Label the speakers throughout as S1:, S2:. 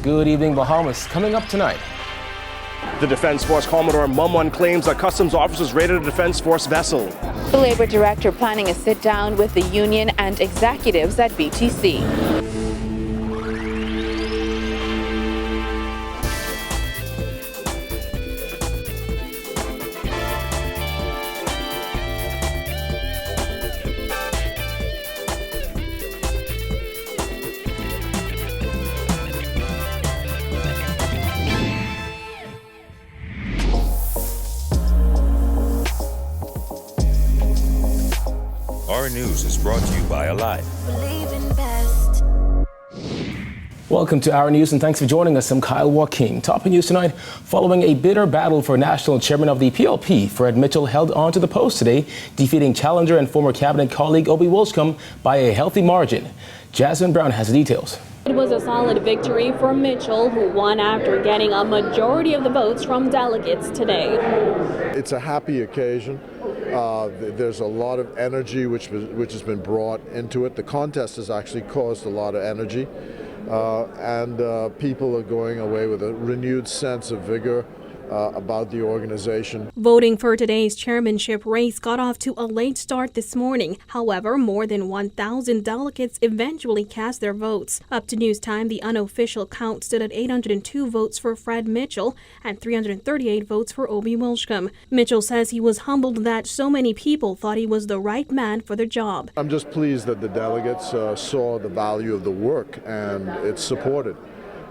S1: Good evening, Bahamas. Coming up tonight.
S2: The Defense Force Commodore Mumwan claims that customs officers raided a Defense Force vessel.
S3: The Labor Director planning a sit-down with the union and executives at BTC.
S4: Our News is brought to you by Alive.
S1: Welcome to Our News and thanks for joining us. I'm Kyle Joaquin. Topping news tonight, following a bitter battle for national chairman of the PLP, Fred Mitchell held on to the post today, defeating challenger and former cabinet colleague Obi Wolscombe by a healthy margin. Jasmine Brown has the details.
S5: It was a solid victory for Mitchell, who won after getting a majority of the votes from delegates today.
S6: It's a happy occasion. There's a lot of energy which has been brought into it. The contest has actually caused a lot of energy, and people are going away with a renewed sense of vigor about the organization.
S5: Voting for today's chairmanship race got off to a late start this morning. However, more than 1,000 delegates eventually cast their votes. Up to news time, the unofficial count stood at 802 votes for Fred Mitchell and 338 votes for Obi Wolscombe. Mitchell says he was humbled that so many people thought he was the right man for the job.
S6: I'm just pleased that the delegates saw the value of the work and it's supported.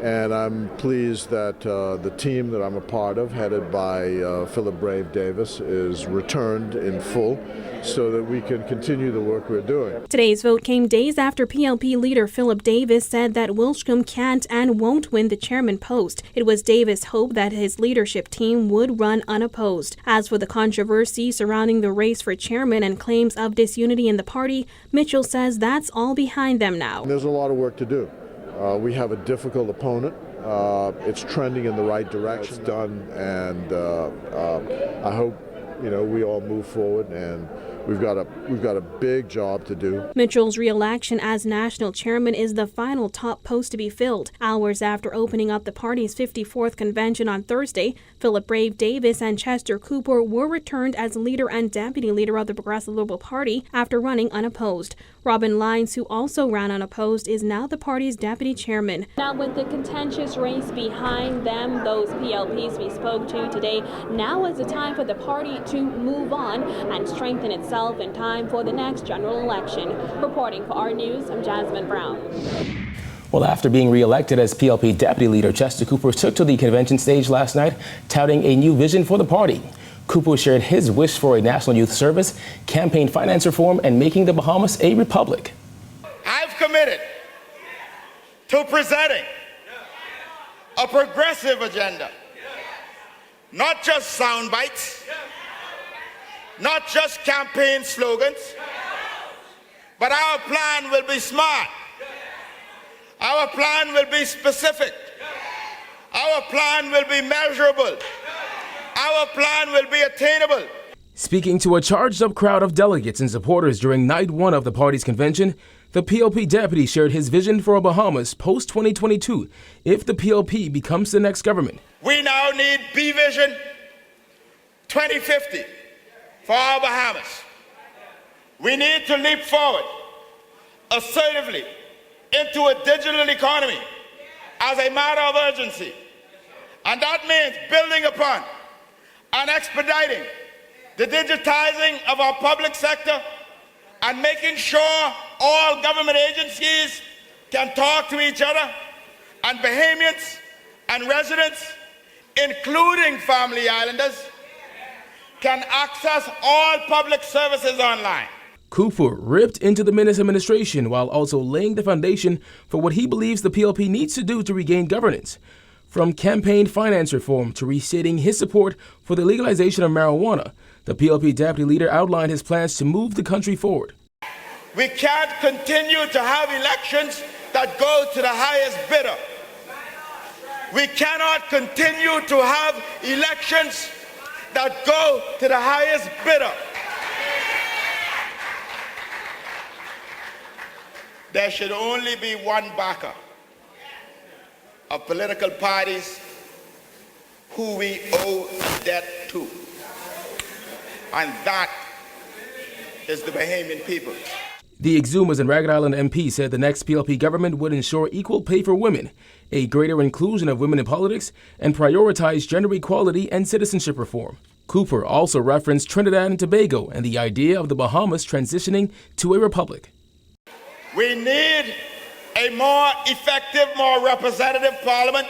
S6: And I'm pleased that the team that I'm a part of, headed by Philip Brave Davis, is returned in full so that we can continue the work we're doing.
S5: Today's vote came days after PLP leader Philip Davis said that Wolscombe can't and won't win the chairman post. It was Davis' hope that his leadership team would run unopposed. As for the controversy surrounding the race for chairman and claims of disunity in the party, Mitchell says that's all behind them now.
S6: There's a lot of work to do. We have a difficult opponent. It's trending in the right direction. It's done, and I hope we all move forward. And we've got a big job to do.
S5: Mitchell's re-election as national chairman is the final top post to be filled. Hours after opening up the party's 54th convention on Thursday, Philip Brave Davis and Chester Cooper were returned as leader and deputy leader of the Progressive Liberal Party after running unopposed. Robin Lyons, who also ran unopposed, is now the party's deputy chairman. Now, with the contentious race behind them, those PLPs we spoke to today, now is the time for the party to move on and strengthen itself in time for the next general election. Reporting for Our News, I'm Jasmine Brown.
S1: Well, after being re-elected as PLP deputy leader, Chester Cooper took to the convention stage last night, touting a new vision for the party. Cooper shared his wish for a national youth service, campaign finance reform, and making the Bahamas a republic.
S7: I've committed to presenting a progressive agenda, not just sound bites, not just campaign slogans, but our plan will be smart. Our plan will be specific. Our plan will be measurable. Our plan will be attainable.
S1: Speaking to a charged-up crowd of delegates and supporters during night one of the party's convention, the PLP deputy shared his vision for a Bahamas post-2022 if the PLP becomes the next government.
S7: We now need Vision 2050 for our Bahamas. We need to leap forward assertively into a digital economy as a matter of urgency. And that means building upon and expediting the digitizing of our public sector and making sure all government agencies can talk to each other, and Bahamians and residents, including family islanders, can access all public services online.
S1: Cooper ripped into the Minnis administration while also laying the foundation for what he believes the PLP needs to do to regain governance. From campaign finance reform to restating his support for the legalization of marijuana, the PLP deputy leader outlined his plans to move the country forward.
S7: We can't continue to have elections that go to the highest bidder. We cannot continue to have elections that go to the highest bidder. There should only be one backer. of political parties who we owe debt to. And that is the Bahamian people.
S1: The Exumas and Ragged Island MP said the next PLP government would ensure equal pay for women, a greater inclusion of women in politics, and prioritize gender equality and citizenship reform. Cooper also referenced Trinidad and Tobago and the idea of the Bahamas transitioning to a republic.
S7: We need a more effective, more representative parliament,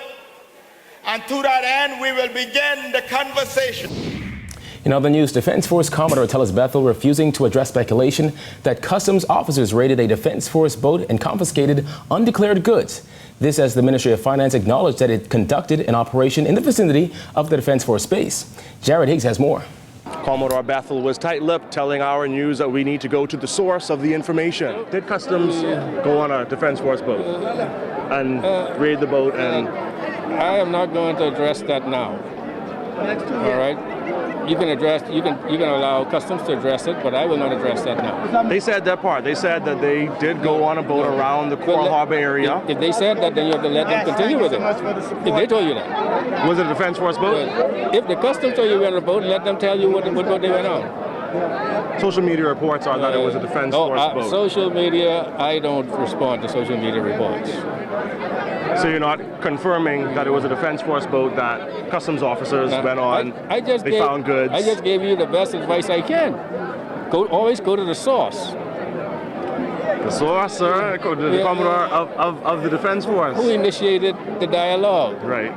S7: and to that end, we will begin the conversation.
S1: In other news, Defense Force Commodore Tellis Bethel refusing to address speculation that customs officers raided a Defense Force boat and confiscated undeclared goods. This as the Ministry of Finance acknowledged that it conducted an operation in the vicinity of the Defense Force base. Jared Higgs has more.
S2: Commodore Bethel was tight-lipped, telling our news that we need to go to the source of the information. Did customs go on a Defense Force boat and raid the boat? And
S8: I am not going to address that now. All right. You can allow customs to address it, but I will not address that now.
S2: they said that part. They said that they did go on a boat around the Coral Harbor area.
S8: If they said that, then you have to let them continue with it. If they told you that.
S2: Was it a Defense Force boat?
S8: If the customs told you we were on a boat, let them tell you what boat they went on.
S2: Social media reports are that it was a Defense Force boat.
S8: Social media, I don't respond to social media reports.
S2: So you're not confirming that it was a Defense Force boat that customs officers went on, they found goods?
S8: I just gave you the best advice I can. Always go to the source.
S2: The source, sir? The Commodore of the Defense Force.
S8: Who initiated the dialogue?
S2: Right.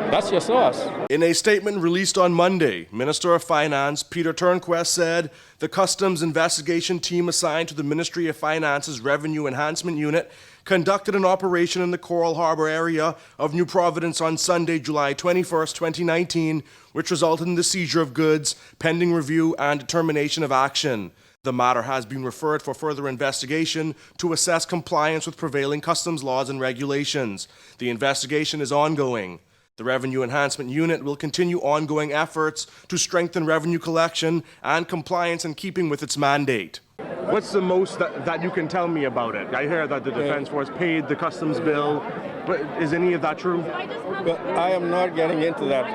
S8: That's your source.
S2: In a statement released on Monday, Minister of Finance Peter Turnquest said the Customs investigation team assigned to the Ministry of Finance's Revenue Enhancement Unit conducted an operation in the Coral Harbor area of New Providence on Sunday, July 21st, 2019, which resulted in the seizure of goods, pending review and determination of action. The matter has been referred for further investigation to assess compliance with prevailing customs laws and regulations. The investigation is ongoing. The Revenue Enhancement Unit will continue ongoing efforts to strengthen revenue collection and compliance in keeping with its mandate. What's the most that you can tell me about it? I hear that the Defense Force paid the customs bill, but is any of that true?
S8: But I am not getting into that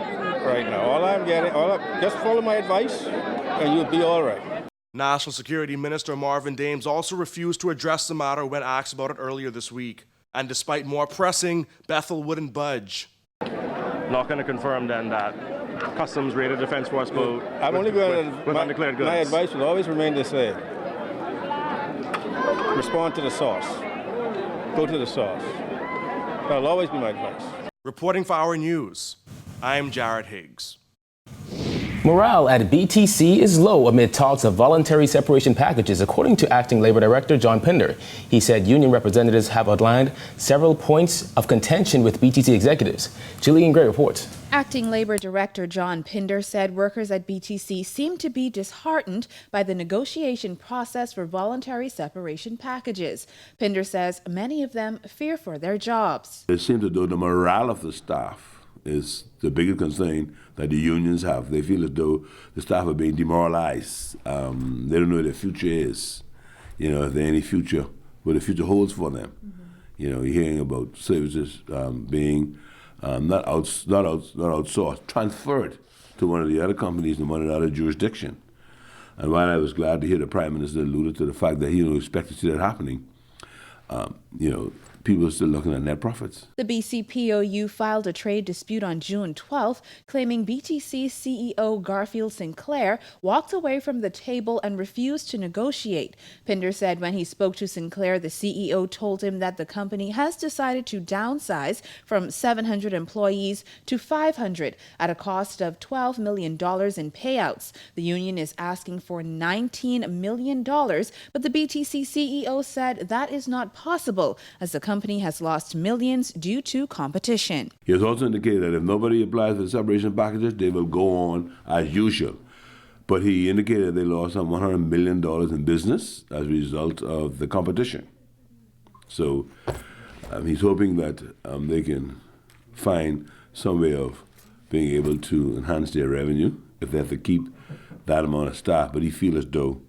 S8: right now. Just follow my advice and you'll be all right.
S2: National Security Minister Marvin Dames also refused to address the matter when asked about it earlier this week. And despite more pressing, Bethel wouldn't budge. Not going to confirm then that customs raided a Defense Force boat with undeclared goods.
S8: My advice will always remain the same. Respond to the source. Go to the source. That'll always be my advice.
S2: Reporting for Our News, I'm Jared Higgs.
S1: Morale at BTC is low amid talks of voluntary separation packages, according to Acting Labor Director John Pinder. He said union representatives have outlined several points of contention with BTC executives. Jillian Gray reports.
S3: Acting Labor Director John Pinder said workers at BTC seem to be disheartened by the negotiation process for voluntary separation packages. Pinder says many of them fear for their jobs.
S9: It seems as though the morale of the staff is the biggest concern that the unions have. They feel as though the staff are being demoralized. They don't know what their future is. You know, if there's any future, what the future holds for them. Mm-hmm. You know, you're hearing about services being not outsourced, transferred to one of the other companies in one of the other jurisdiction. And while I was glad to hear the Prime Minister alluded to the fact that he don't expect to see that happening, people are still looking at net profits.
S3: The BCPOU filed a trade dispute on June 12th, claiming BTC CEO Garfield Sinclair walked away from the table and refused to negotiate. Pinder said when he spoke to Sinclair, the CEO told him that the company has decided to downsize from 700 employees to 500 at a cost of $12 million in payouts. The union is asking for $19 million, but the BTC CEO said that is not possible as the company has lost millions due to competition.
S9: He has also indicated that if nobody applies for the separation packages, they will go on as usual. But he indicated they lost some $100 million in business as a result of the competition. So he's hoping that they can find some way of being able to enhance their revenue if they have to keep that amount of staff. But he feels as though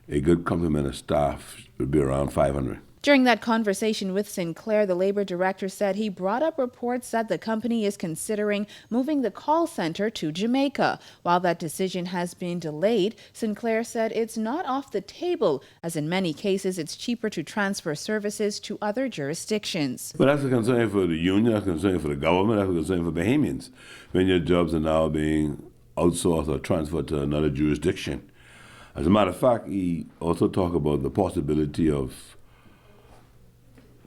S9: a good complement of staff would be around 500.
S3: During that conversation with Sinclair, the labor director said he brought up reports that the company is considering moving the call center to Jamaica. While that decision has been delayed, Sinclair said it's not off the table, as in many cases it's cheaper to transfer services to other jurisdictions.
S9: But that's a concern for the union, that's a concern for the government, that's a concern for Bahamians, when your jobs are now being outsourced or transferred to another jurisdiction. As a matter of fact, he also talked about the possibility of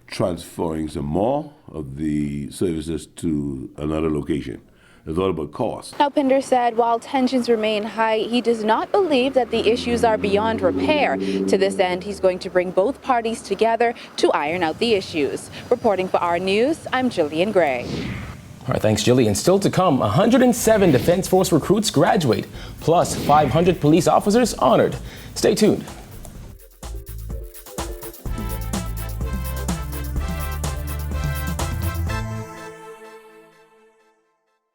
S9: transferring some more of the services to another location. It's all about cost.
S3: Now, Pinder said while tensions remain high, he does not believe that the issues are beyond repair. To this end, he's going to bring both parties together to iron out the issues. Reporting for our news, I'm Jillian Gray.
S1: All right, thanks, Jillian. Still to come, 107 Defense Force recruits graduate, plus 500 police officers honored. Stay tuned.